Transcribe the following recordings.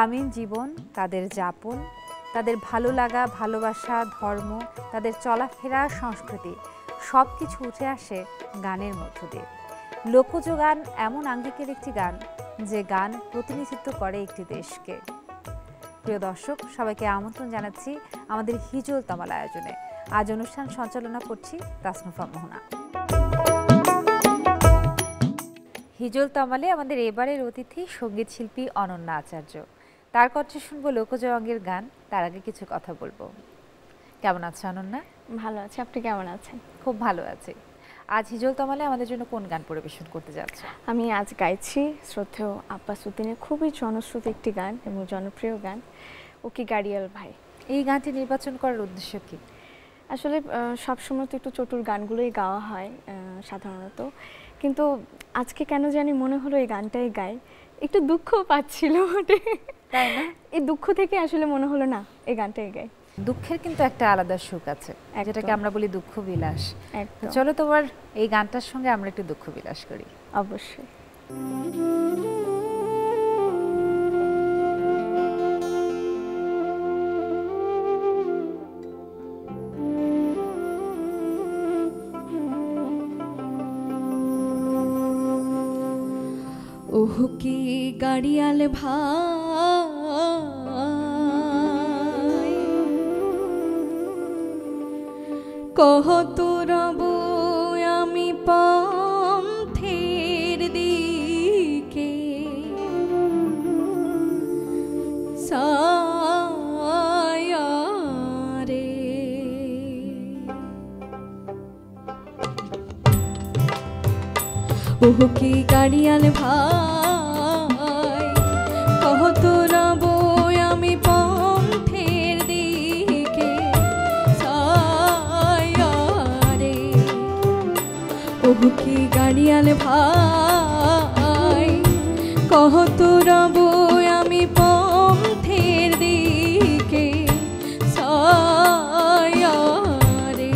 গ্রামীণ জীবন, তাদের যাপন, তাদের ভালো লাগা, ভালোবাসা, ধর্ম, তাদের চলাফেরা, সংস্কৃতি সব কিছু উঠে আসে গানের মধ্য দিয়ে। লোকজ গান এমন আঙ্গিকের একটি গান যে গান প্রতিনিধিত্ব করে একটি দেশকে। প্রিয় দর্শক, সবাইকে আমন্ত্রণ জানাচ্ছি আমাদের হিজল তমাল আয়োজনে। আজ অনুষ্ঠান সঞ্চালনা করছি তাসনুফা মোহনা। হিজল তমালে আমাদের এবারের অতিথি সঙ্গীত শিল্পী অনন্যা আচার্য। তার কণ্ঠে শুনবো লোকজ অঙ্গের গান। তার আগে কিছু কথা বলবো। কেমন আছো অনন্যা? ভালো আছি, আপনি কেমন আছেন? খুব ভালো আছি। আজ হিজল তমালে আমাদের জন্য কোন গান পরিবেশন করতে যাচ্ছ? আমি আজ গাইছি শ্রদ্ধেয় আব্বাস উদ্দিনের খুবই জনশ্রুত একটি গান এবং জনপ্রিয় গান, ও কি গাড়িয়াল ভাই। এই গানটি নির্বাচন করার উদ্দেশ্য কি? আসলে সবসময় তো একটু চতুর গানগুলোই গাওয়া হয় সাধারণত, কিন্তু আজকে কেন জানি মনে হলো এই গানটাই গাই। একটু দুঃখ পাচ্ছিল বটে, তাই না? এই দুঃখ থেকে আসলে মনে হলো না এই গানটাই গাই। দুঃখের কিন্তু একটা আলাদা সুখ আছে, যেটাকে আমরা বলি দুঃখ বিলাস। একদম। চলো তোমার এই গানটার সঙ্গে আমরা একটু দুঃখ বিলাস করি। অবশ্যই। ওহ কি গাড়িয়াল ভাই, কহ তোরব আমি পথের দিকে, সায়া রে ওহ কি গাড়িয়াল ভাই, কহ তোরব আমি পথের দিকে, সায়া রে ওহ কি গাড়িয়াল ভাই, কহ তোরব আমি পথের দিকে, সায়া রে।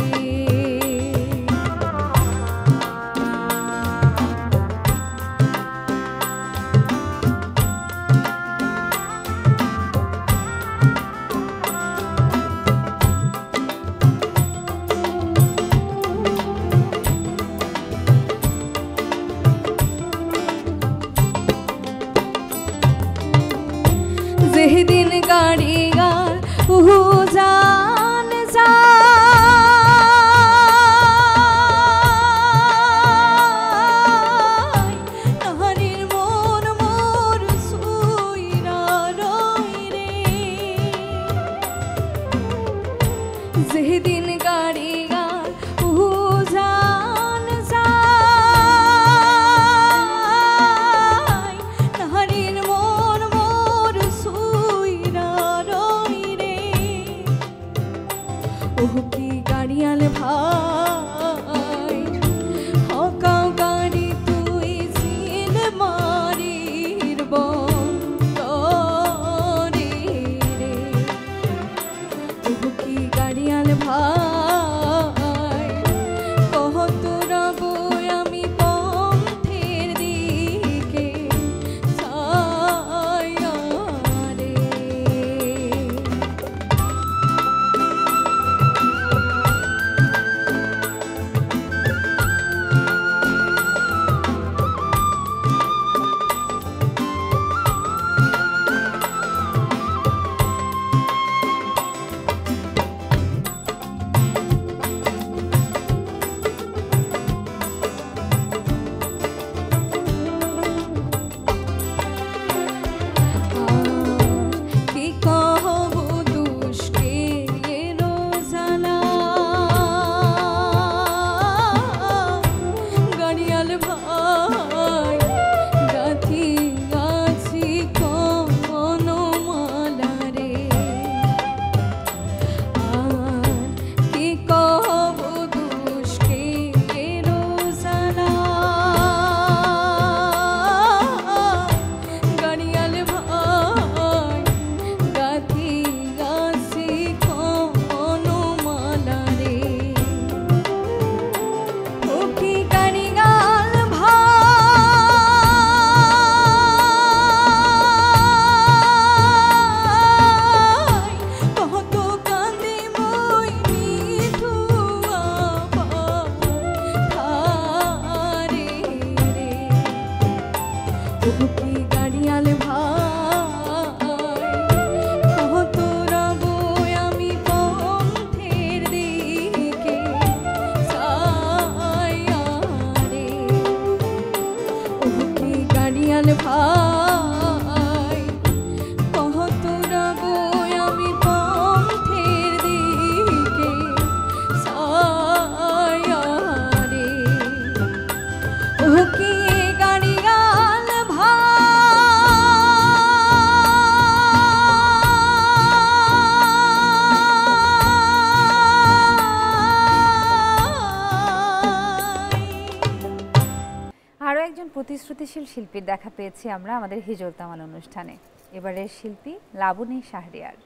একজন প্রতিশ্রুতিশীল শিল্পীর দেখা পেয়েছি আমরা আমাদের হিজল তামাল অনুষ্ঠানে। এবারের শিল্পী লাবণী শাহরিয়ার।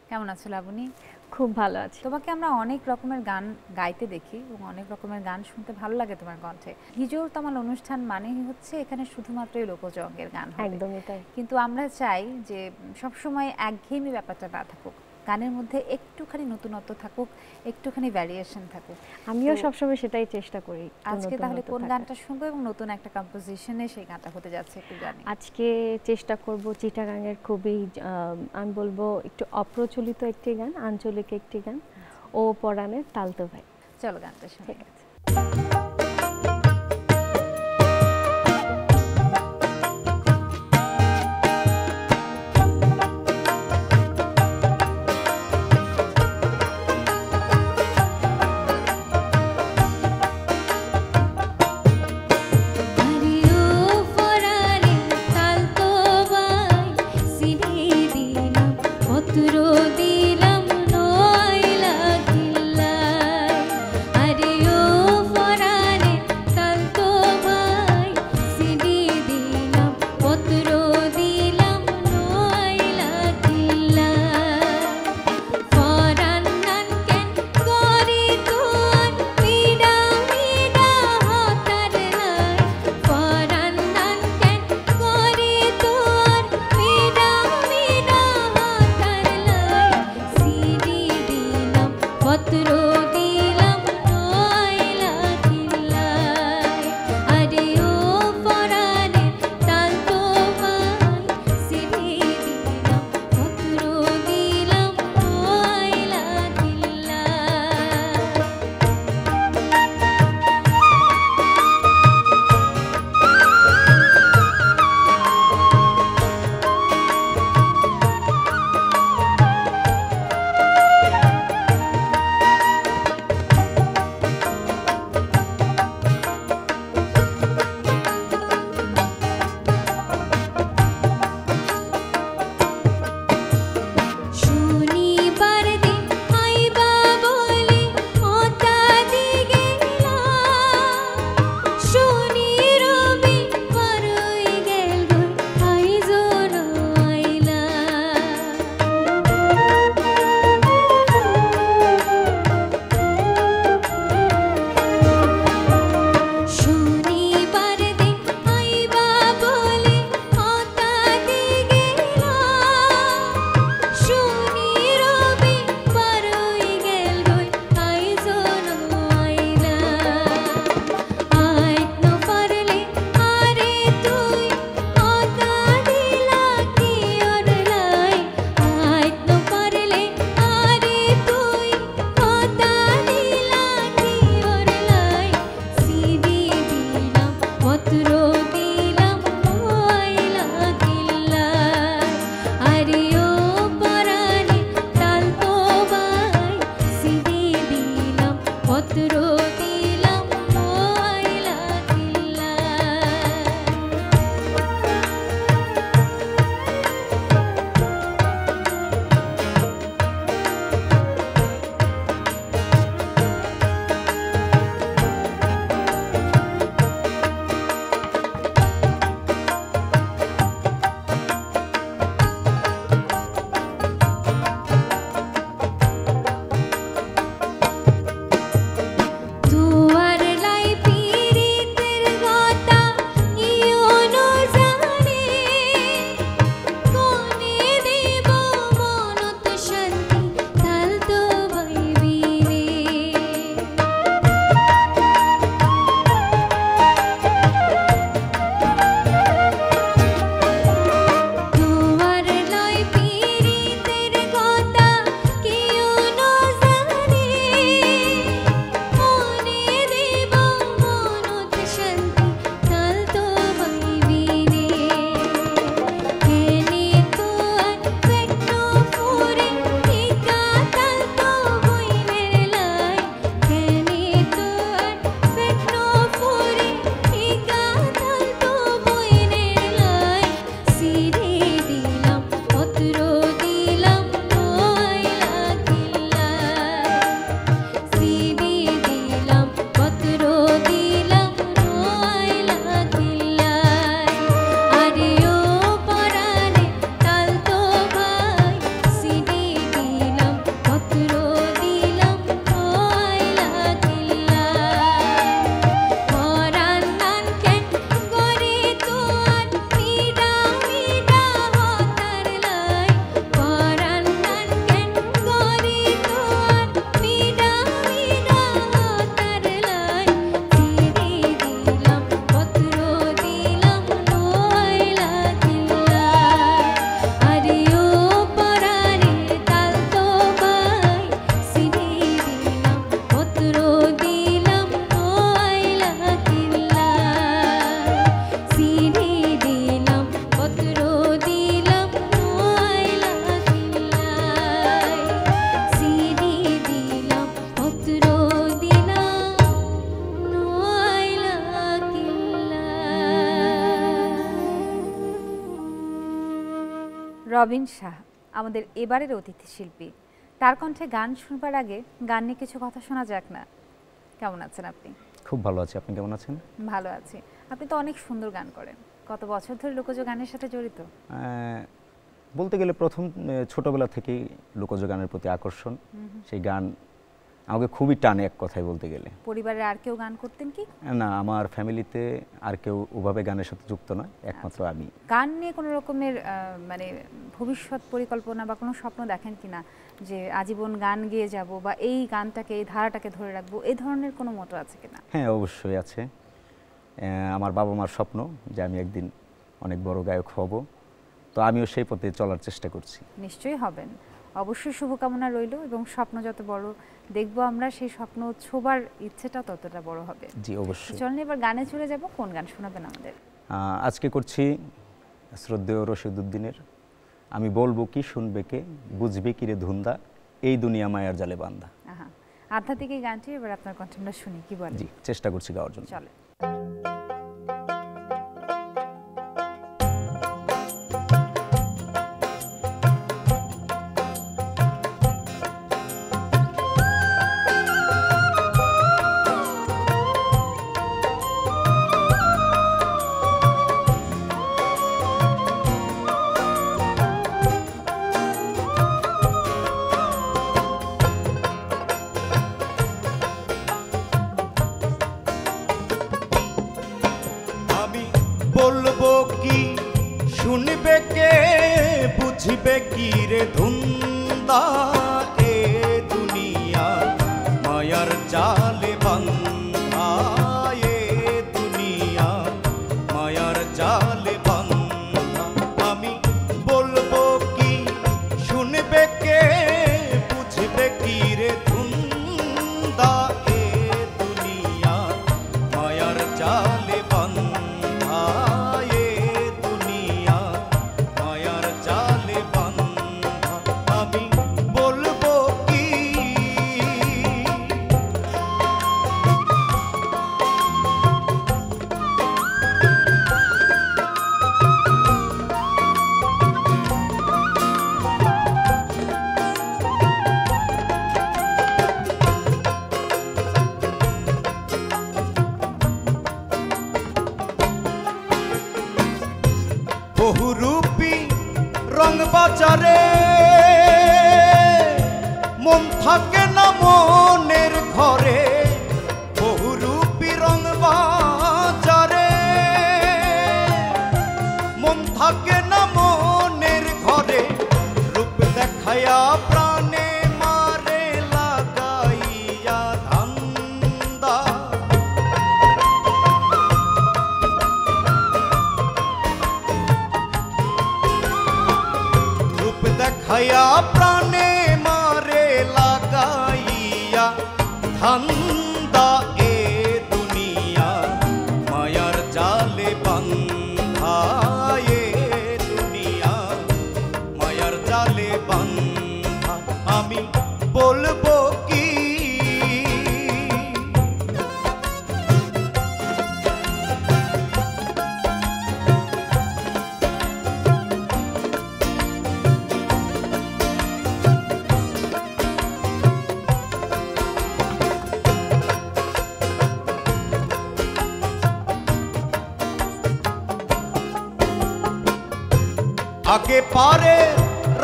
কেমন আছো লাবণী? খুব ভালো আছি। তোমাকে আমরা অনেক রকমের গান গাইতে দেখি এবং অনেক রকমের গান শুনতে ভালো লাগে তোমার কণ্ঠে। হিজল তামাল অনুষ্ঠান মানেই হচ্ছে এখানে শুধুমাত্রই লোকজ অঙ্গের গান হবে। একদমই তাই। কিন্তু আমরা চাই যে সবসময় একঘেয়েমি ব্যাপারটা না থাকুক, গানের মধ্যে একটুখানি নতুনত্ব থাকুক, একটুখানি ভ্যারিয়েশন থাকুক। আমিও সবসময় সেটাই চেষ্টা করি। আজকে তাহলে কোন গানটা শুনবো এবং নতুন একটা কম্পোজিশনে সেই গানটা হতে যাচ্ছে একটু জানি? আজকে চেষ্টা করব চিটাগাঙের খুবই আমি বলবো একটু অপ্রচলিত একটি গান, আঞ্চলিক একটি গান, ও পরাণের তালতো ভাই। চলো গানটা শুনি। ঠিক আছে। দিলাম নয়লা কিল্লাই, আরে ও ফরা রবিন শাহ আমাদের এবারের অতিথি শিল্পী। তার কণ্ঠে গান শুনবার আগে গান নিয়ে কিছু কথা শোনা যাক না। কেমন আছেন আপনি? খুব ভালো আছি, আপনি কেমন আছেন? ভালো আছি। আপনি তো অনেক সুন্দর গান করেন। কত বছর ধরে লোকজ গানের সাথে জড়িত? বলতে গেলে প্রথম ছোটবেলা থেকেই লোকজ গানের প্রতি আকর্ষণ। সেই গান আমাকে খুবই টানে, এক কথায় বলতে গেলে। পরিবারের আর কেউ গান করতেন কি? না, আমার ফ্যামিলিতে আর কেউ ওভাবে গানের সাথে যুক্ত নয়, একমাত্র আমি। গান নিয়ে কোনো রকমের মানে ভবিষ্যৎ পরিকল্পনা বা কোনো স্বপ্ন দেখেন কিনা, যে আজীবন গান গেয়ে যাব বা এই গানটাকে, এই ধারাটাকে ধরে রাখবো, এই ধরনের কোনো মোটো আছে কিনা? হ্যাঁ, অবশ্যই আছে। আমার বাবা মার স্বপ্ন যে আমি একদিন অনেক বড় গায়ক হব, তো আমিও সেই পথে চলার চেষ্টা করছি। নিশ্চয়ই হবেন, অবশ্যই শুভকামনা রইল, এবং স্বপ্ন যত বড় দেখবো আমরা, সেই স্বপ্ন ছোবার ইচ্ছেটা ততটা বড় হবে। জি অবশ্যই। চলুন এবার গানে চলে যাব। কোন গান শোনাবেন আমাদের? আজকে করছি শ্রদ্ধেয় রশিদ উদ্দিনের আমি বলবো কি শুনবে কে, বুঝবে কি রে ধুন্দা, এই দুনিয়া মায়ার জালে বান্দা। আধ্যাত্মিক এই গানটি এবার আপনার কণ্ঠে আমরা শুনি, কি বলেন? জি, চেষ্টা করছি গাওয়ার জন্য। চলে। বলবো কি শুনবে কে, বুঝবে কি রে ধুন্দা, এ দুনিয়া মায়ার জালে বান্ধা, এ দুনিয়া মায়ার জালে বান্ধা। আমি বলবো কি শুনবে কে, বুঝবে কি রে ধুন্দা, এ দুনিয়া মায়ার জালে বান্ধা, এ দুনিয়া মায়ার জালে বান্ধা। আমি বলবো কি বহুরূপী রং বাজারে মন থাকে না মনের ঘরে, বহুরূপী রং বাজারে মন থাকে না মনের ঘরে, রূপ দেখায়া প্রাণে মারে লাগাইয়া ধান্দা। রূপ দেখায়া প্রাণে মারে লাগাইয়া ধান্দা, এ দুনিয়া মায়ার জালে বান্ধা, এ দুনিয়া মায়ার জালে বান্ধা। আমি বলবো কি আগে পারে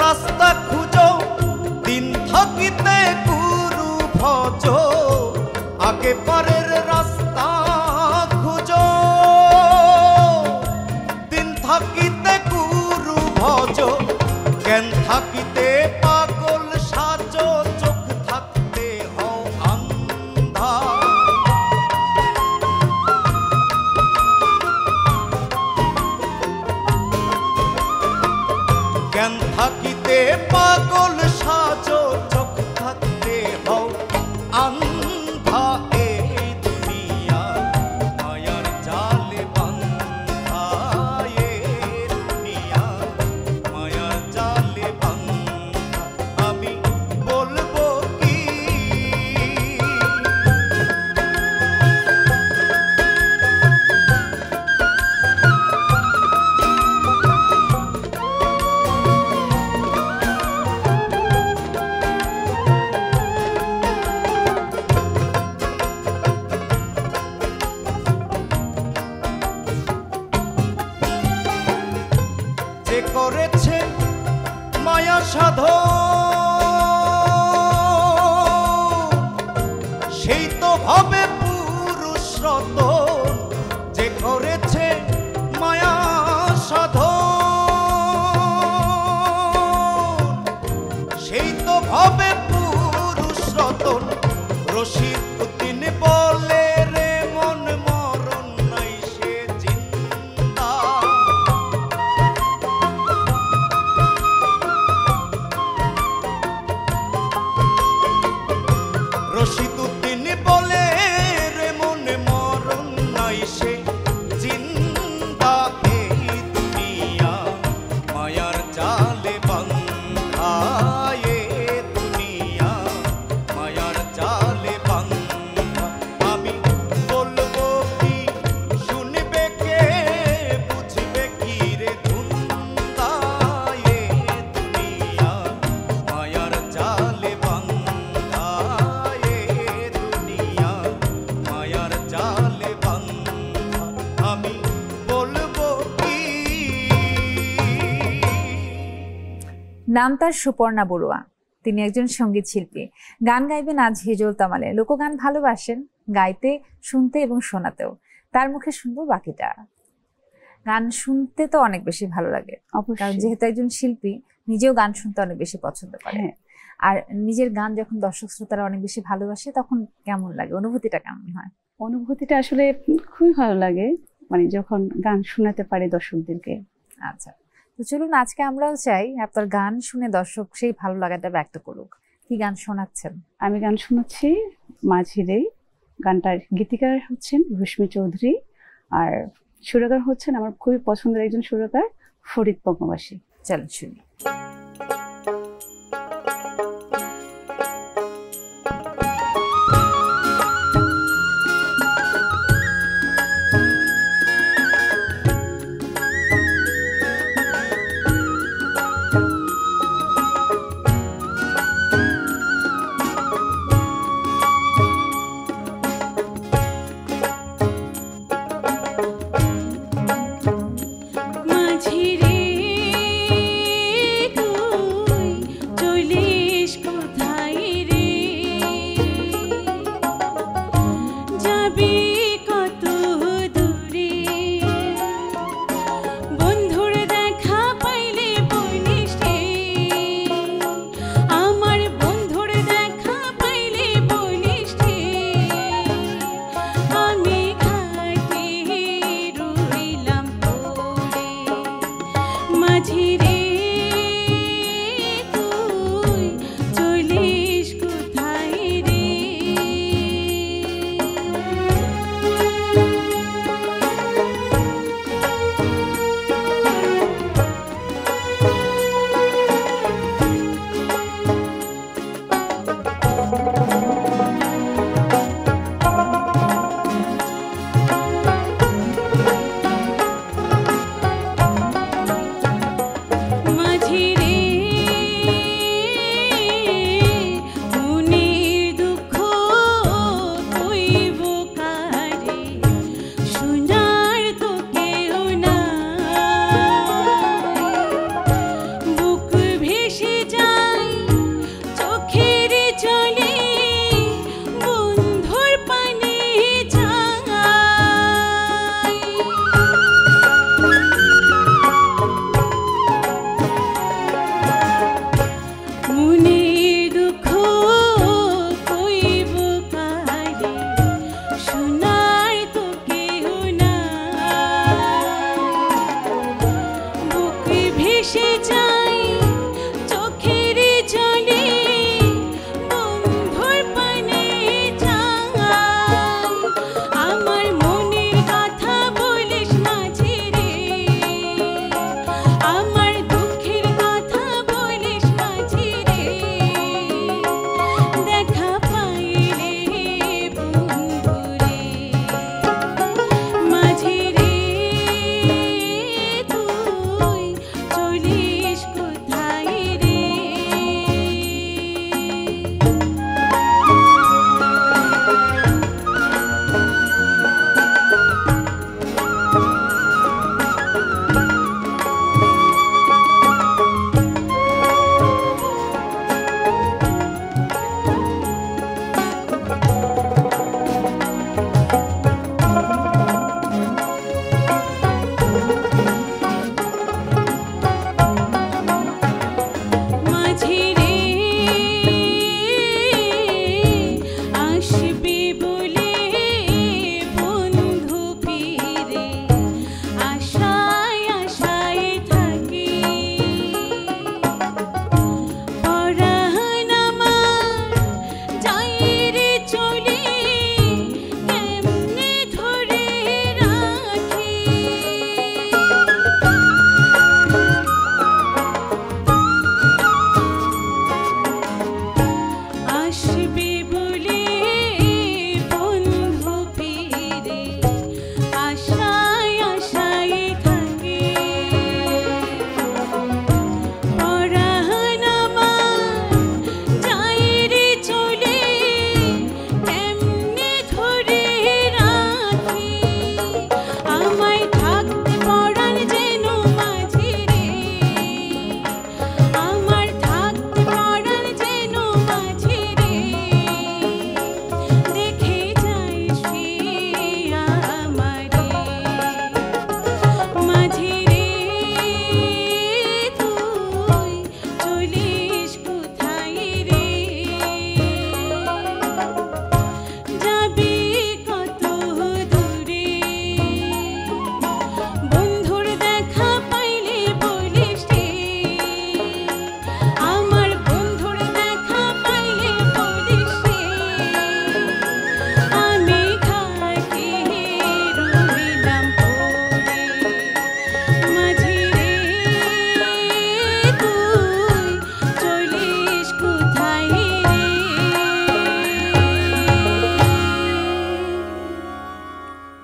রাস্তা খুঁজো, দিন থাকিতে গুরু ভজ, আগে পারের রাস্তা খুঁজো, দিন থাকিতে গুরু ভজ, জ্ঞান থাকিতে পাগল সাজো, চোখ থাকতে হও আন্ধা। জ্ঞান থাকিতে পাগল সাজো, চোখ থাকতে হও আন্ধা, এ দুনিয়া সাধন সেই তো হবে পুরুষ রতন যে করেছে মায়া সাধন সেই তো হবে পুরুষ রতন রশিদ উদ্দিন বলে রে মন মরণ নাই সে জিন্দা রশিদ উদ্দিন বলে রে মন মরণ নাই সে জিন্দা এই দুনিয়া মায়ার জালে বাঁধা এ দুনিয়া মায়ার জালে বাঁধা আমি বলবো কি শুনবে কে বুঝবে কি রে ধুন্দা এ দুনিয়া মায়ার জালে বাঁধা এ দুনিয়া মায়ার জালে বাঁধা আমি বলবো কি নাম তার সুপর্ণা বড়ুয়া। তিনি একজন সঙ্গীত শিল্পী। গান গাইবেন আজ হিজল তামালে। লোকগান ভালোবাসেন গাইতে, শুনতে এবং শোনাতেও। তার মুখে শুনবো বাকিটা। গান শুনতে তো অনেক বেশি ভালো লাগে, কারণ যেহেতু একজন শিল্পী নিজেও গান শুনতে অনেক বেশি পছন্দ করে। আর নিজের গান যখন দর্শক শ্রোতারা অনেক বেশি ভালোবাসে তখন কেমন লাগে, অনুভূতিটা কেমন হয়? অনুভূতিটা আসলে খুবই ভালো লাগে, মানে যখন গান শোনাতে পারে দর্শকদেরকে। আচ্ছা, তো চলুন আজকে আমরাও চাই আপনার গান শুনে দর্শক সেই ভালো লাগাটা ব্যক্ত করুক। কি গান শোনাচ্ছেন? আমি গান শোনাচ্ছি মাঝিরে। গানটার গীতিকার হচ্ছেন রশ্মি চৌধুরী, আর সুরকার হচ্ছেন আমার খুবই পছন্দের একজন সুরকার ফরিদ বঙ্গবাসী। চলুন শুনি। মাঝিরে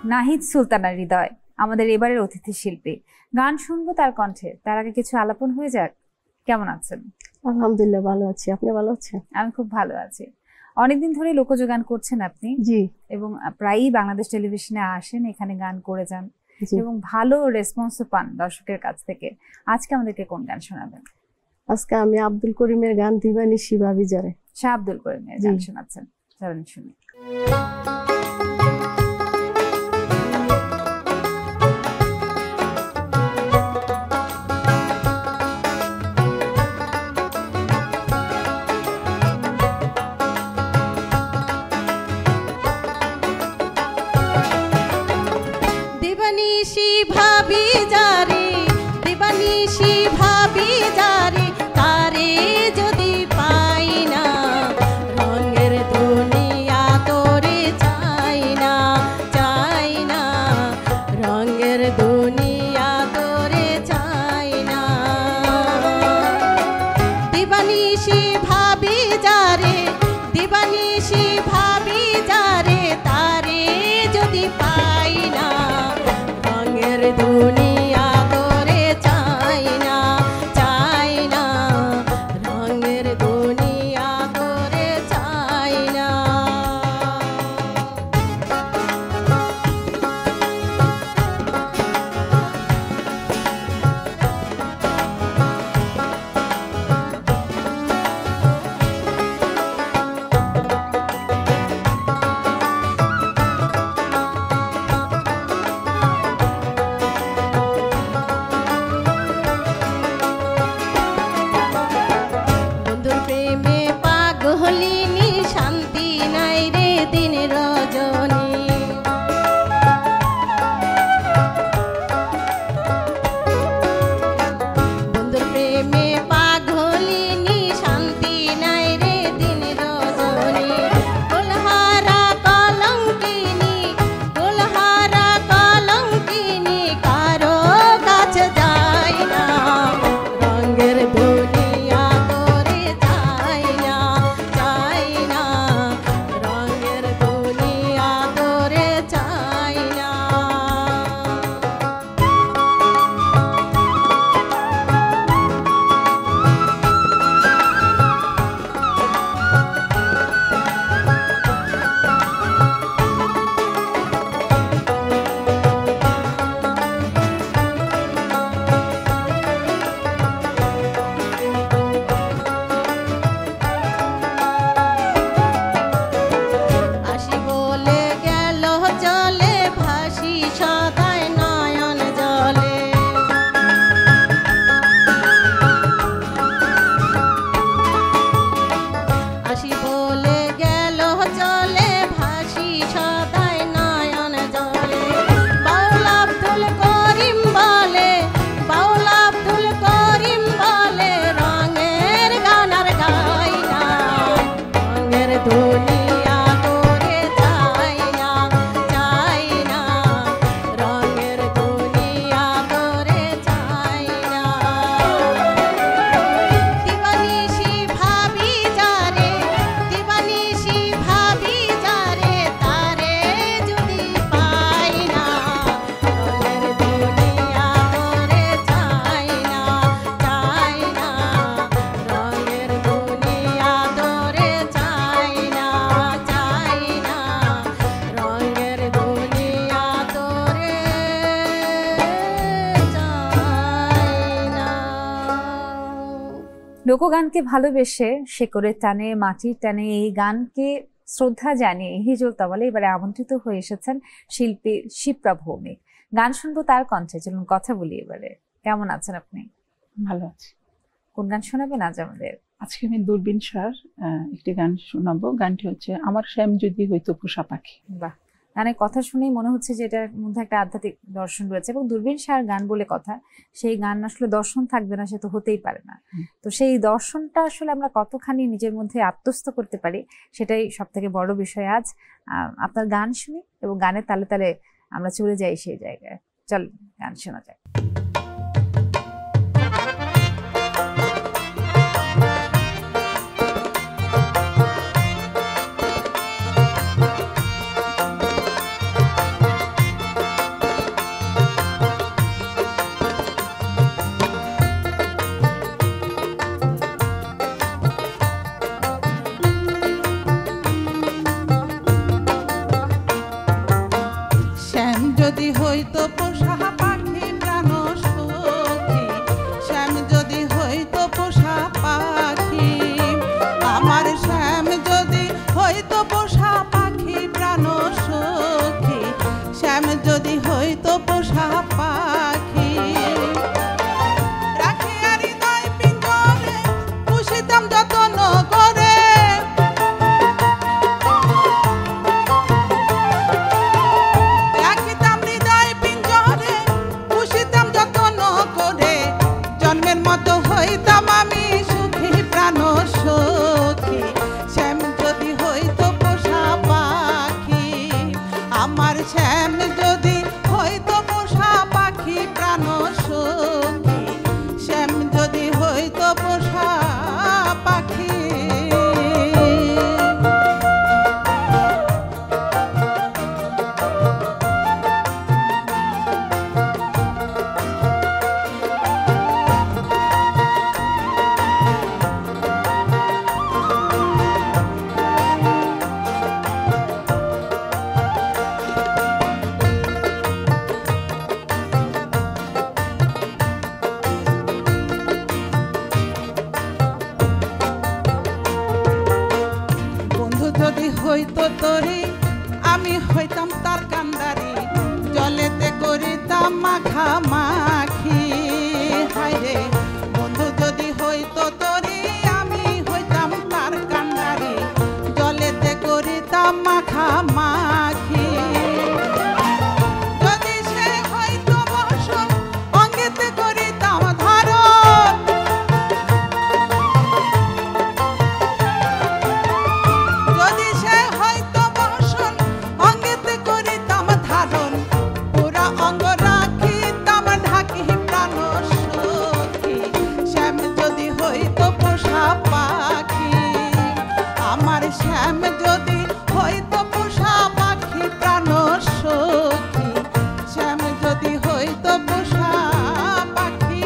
নাহিদ সুলতানা হৃদয় আমাদের এবারের অতিথি শিল্পী। গান শুনবো তার কণ্ঠে, তার আগে কিছু আলাপন হয়ে যাক। কেমন আছেন? আলহামদুলিল্লাহ ভালো আছি, আপনি ভালো আছেন? আমি খুব ভালো আছি। অনেকদিন ধরে লোকজ গান করছেন আপনি, জি, এবং প্রায়ই বাংলাদেশ টেলিভিশনে আসেন, এখানে গান করে যান জি। এবং ভালো রেসপন্সও পান দর্শকের কাছ থেকে। আজকে আমাদেরকে কোন গান শোনাবেন? আজকে আমি আব্দুল করিমের গান দিবানিশি ভাবি যারে। শাহ আব্দুল করিমের গান শোনাচ্ছেন, চলেন শুনি। দিবানিশি ভাবি যারে, দিবানিশি ভাবি যারে, তারে যদি পাই না, রঙের দুনিয়া তোরে চাই না, চাই না, রঙের দুনিয়া তোরে চাই না। দিবানিশি ভাবি যারে, দিবানিশি ভাবি যারে, তারে যদি পাই না, রঙের দুনিয়া তোরে চাই না, চাই না, রঙের দুনিয়া তোরে চাই না। বন্ধুর প্রেমে পাগলিনী, শান্তি নাই রে দিন রজনী। বন্ধুর প্রেমে পাগলিনী, শান্তি নাই রে দিন রজনী। কুলহারা কলঙ্কিনী, কুলহারা কলঙ্কিনী, কারো কাছে যায় না, রঙের দুনিয়া তোরে চাই না, চাই না, রঙের দুনিয়া তোরে চাই না। আসি বলে গেল জলে, ভাসি সদাই নয়ন জলে। আসি বলে গেল জলে, ভাসি সদাই নয়ন জলে। বাউল আব্দুল করিম বলে, বাউল আব্দুল করিম বলে, রঙের গান আর গাই না, রঙের দুনিয়া তোরে চাই না, চাই না, রঙের দুনিয়া তোরে চাই না। দিবানিশি ভাবি যারে, দিবানিশি ভাবি যারে, তারে যদি পাই না, রঙের দুনিয়া তোরে চাই না, চাই না, রঙের দুনিয়া তোরে চাই না, চাই না, রঙের দুনিয়া তোরে চাই না। লোকগানকে ভালোবেসে, শেকড়ের টানে, মাটির টানে এই গানকে শ্রদ্ধা জানিয়ে হিজল তমালে এবারে আমন্ত্রিত হয়ে এসেছেন শিল্পী শিপ্রা ভৌমিক। গান শুনবো তার কণ্ঠে, চলুন কথা বলি এবারে। কেমন আছেন আপনি? ভালো আছি। কোন গান শোনাবেন আজ আমাদের? আজকে আমি দূরবীন সার একটি গান শোনাবো। গানটি হচ্ছে আমার শ্যাম যদি হইতো পোষা পাখি। বাহ, গানের কথা শুনেই মনে হচ্ছে যে এটার মধ্যে একটা আধ্যাত্মিক দর্শন রয়েছে, এবং দূরবীন সার গান বলে কথা, সেই গান আসলে দর্শন থাকবে না সে তো হতেই পারে না। তো সেই দর্শনটা আসলে আমরা কতখানি নিজের মধ্যে আত্মস্থ করতে পারি, সেটাই সব থেকে বড় বিষয়। আজ আপনার গান শুনি এবং গানের তালে তালে আমরা চলে যাই সেই জায়গায়। চল গান শোনা যায়। যদি হইতো পোষা পাখি প্রাণ সখী, শ্যাম যদি হইতো পোষা পাখি, আমার শ্যাম যদি হইতো পোষা পাখি প্রাণ সখী, শ্যাম যদি হইতো পোষা পাখি। রাখিয়া হৃদয় পিঞ্জরে পুষিতাম যতন করে, রাখিতাম হৃদয় পিঞ্জরে পুষিতাম যতন করে, জন্মের মতো হইতাম আমি সুখী প্রাণ সখী, শ্যাম যদি হইতো পোষা পাখি, আমার শ্যাম যদি হইতো পোষা পাখি প্রাণ সখী, শ্যাম যদি হইতো পোষা পাখি। বন্ধু যদি হইতো তোরে আমি হইতাম তার কান্দারি, জলেতে করিতাম মাখামাখি। হায়রে বন্ধু যদি হইতো তোরে আমি হইতাম তার কান্দারি, জলেতে করিতাম মাখামাখি। যদি সে হইতো বসন অঙ্গেতে করিতাম ধারণ, যদি সে হইতো বসন অঙ্গেতে করিতাম ধারণ, পুরা অঙ্গ রাখিতাম ঢাকি প্রাণ সখী, শ্যাম যদি হইতো পোষা পাখি, আমার শ্যাম যদি হইতো পোষা পাখি প্রাণ সখী, শ্যাম যদি হইতো পোষা পাখি।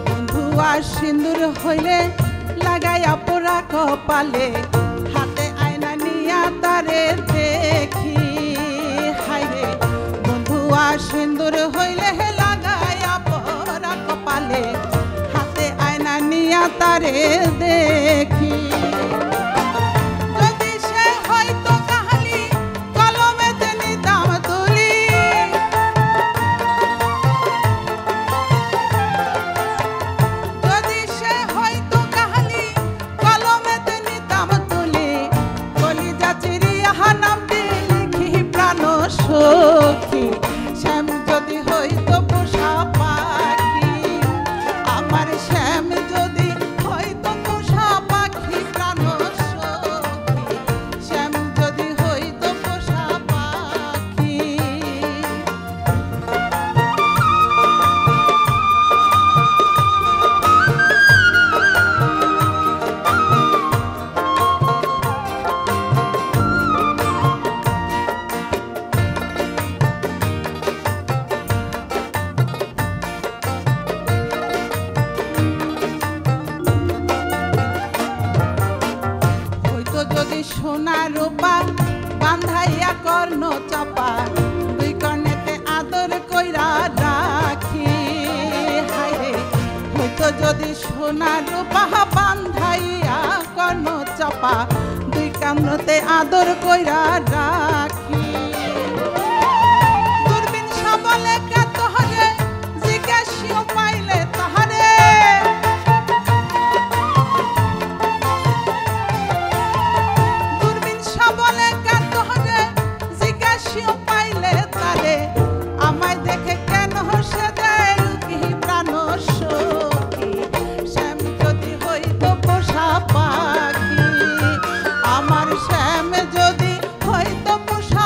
বন্ধু আর সিন্দুর হইলে লাগাইয়া পোড়া কপালে, হাতে আয়না নিয়া তারে দেখি। হায়রে বন্ধু আর সিন্দুর হইলে লাগাইয়া পোড়া কপালে, হাতে আয়না নিয়া তারে দেখি। যদি সে হইতো কাহালি কলমেতে নিতাম তুলি, যদি সে হইতো কাহালি কলমেতে নিতাম তুলি, কলিজা চিরিয়া নামটি লিখি প্রাণ সখী, শ্যাম যদি হইতো পোষা পাখি, আমার শ্যাম যদি হইতো পোষা পাখি প্রাণ সখী, শ্যাম যদি হইতো পোষা পাখি। হইতো যদি সোনা রূপা বান্ধাইয়া কর্ণ চাপা, দুই কর্ণেতে আদর কইরা রাখি। হায়রে হইতো যদি সোনা রূপা বান্ধাইয়া কর্ণ চাপা, দুই কামড়তে আদর কইরা রাখি। দূরবীন সবলে কে তোহরে জিজ্ঞাসিও পাইলে তাহারে, দূরবীন সবলে কে তোহরে জিজ্ঞাসিও পাইলে তারে, আমায় দেখে কেন সে দেয় কি প্রাণ সখী, শ্যাম যদি হইতো পোষা পাখি, আমার শ্যাম যদি হইতো পোষা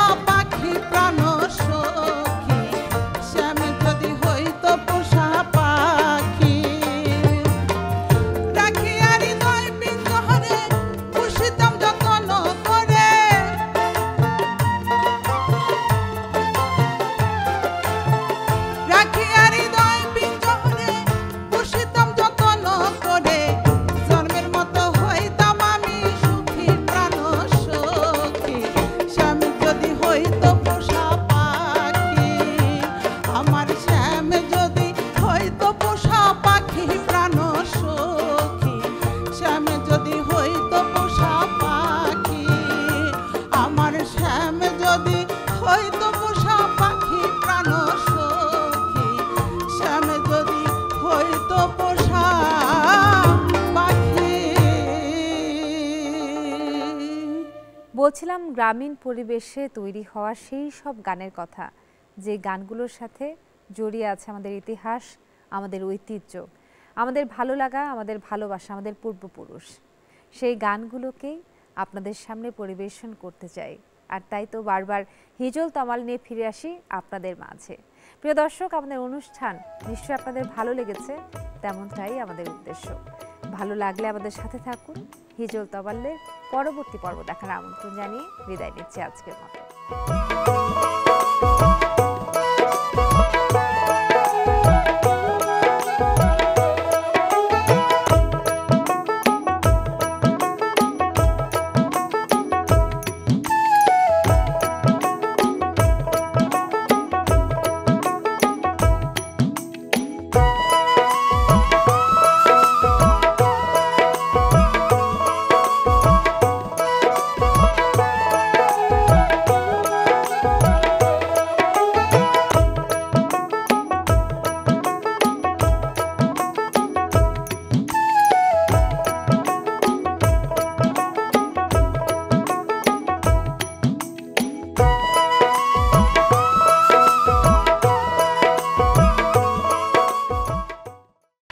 হইতো পোষা পাখি, আমার শ্যাম যদি হইতো পোষা পাখি প্রাণ সখী, শ্যাম যদি হইতো পোষা পাখি, আমার শ্যাম যদি হইতো পোষা পাখি প্রাণ সখী, শ্যাম যদি হইতো পোষা পাখি। বলছিলাম গ্রামীণ পরিবেশে তৈরি হওয়া সেই সব গানের কথা, যে গানগুলোর সাথে জড়িয়ে আছে আমাদের ইতিহাস, আমাদের ঐতিহ্য, আমাদের ভালো লাগা, আমাদের ভালোবাসা, আমাদের পূর্বপুরুষ। সেই গানগুলোকেই আপনাদের সামনে পরিবেশন করতে চাই। আর তাই তো বারবার হিজল তমাল নিয়ে ফিরে আসি আপনাদের মাঝে। প্রিয় দর্শক, আমাদের অনুষ্ঠান নিশ্চয়ই আপনাদের ভালো লেগেছে, তেমনটাই আমাদের উদ্দেশ্য। ভালো লাগলে আমাদের সাথে থাকুন। হিজল তমালের পরবর্তী পর্ব দেখার আমন্ত্রণ জানিয়ে বিদায় নিচ্ছি আজকের মতো।